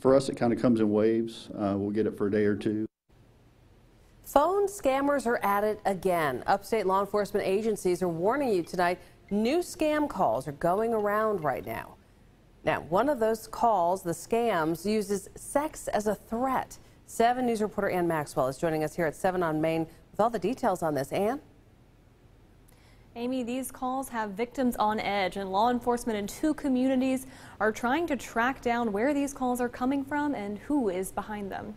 For us, it kind of comes in waves. We'll get it for a day or two. Phone scammers are at it again. Upstate law enforcement agencies are warning you tonight, new scam calls are going around right now. Now, one of those calls, the scams, uses sex as a threat. 7 News reporter Ann Maxwell is joining us here at 7 on Main with all the details on this. Ann? Amy, these calls have victims on edge, and law enforcement in 2 communities are trying to track down where these calls are coming from and who is behind them.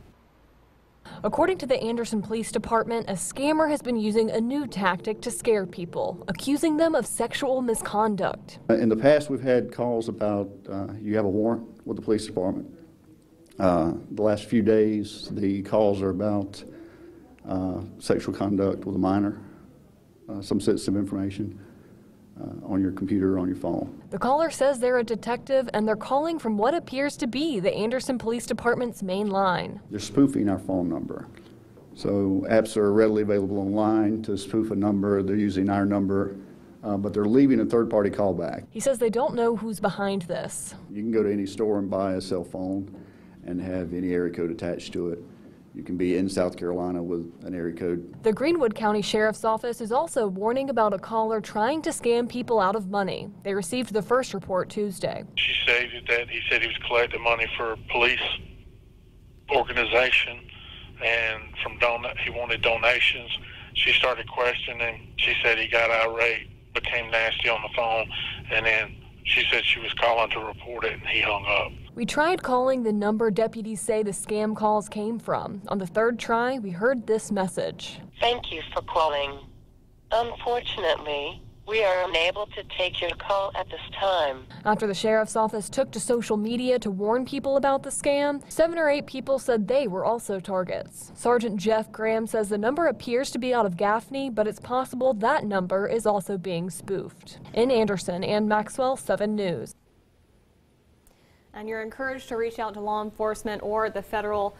According to the Anderson Police Department, a scammer has been using a new tactic to scare people, accusing them of sexual misconduct. In the past, we've had calls about you have a warrant with the police department. The last few days, the calls are about sexual conduct with a minor. Some sensitive information on your computer or on your phone. The caller says they're a detective and they're calling from what appears to be the Anderson Police Department's main line. They're spoofing our phone number. So apps are readily available online to spoof a number. They're using our number, but they're leaving a third-party callback. He says they don't know who's behind this. You can go to any store and buy a cell phone and have any area code attached to it. You can be in South Carolina with an area code. The Greenwood County Sheriff's Office is also warning about a caller trying to scam people out of money. They received the first report Tuesday. She stated that he said he was collecting money for a police organization, and he wanted donations. She started questioning. She said he got irate, became nasty on the phone, and then she said she was calling to report it, and he hung up. We tried calling the number deputies say the scam calls came from. On the 3rd try, we heard this message. Thank you for calling. Unfortunately, we are unable to take your call at this time. After the sheriff's office took to social media to warn people about the scam, 7 or 8 people said they were also targets. Sergeant Jeff Graham says the number appears to be out of Gaffney, but it's possible that number is also being spoofed. In Anderson, Ann Maxwell, 7 News. And you're encouraged to reach out to law enforcement or the Federal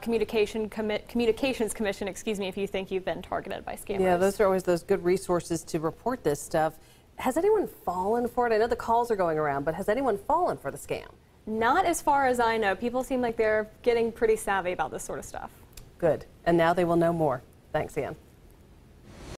Communications Commission, if you think you've been targeted by scammers. Yeah, those are always those good resources to report this stuff. Has anyone fallen for it? I know the calls are going around, but has anyone fallen for the scam? Not as far as I know. People seem like they're getting pretty savvy about this sort of stuff. Good. And now they will know more. Thanks, Ann.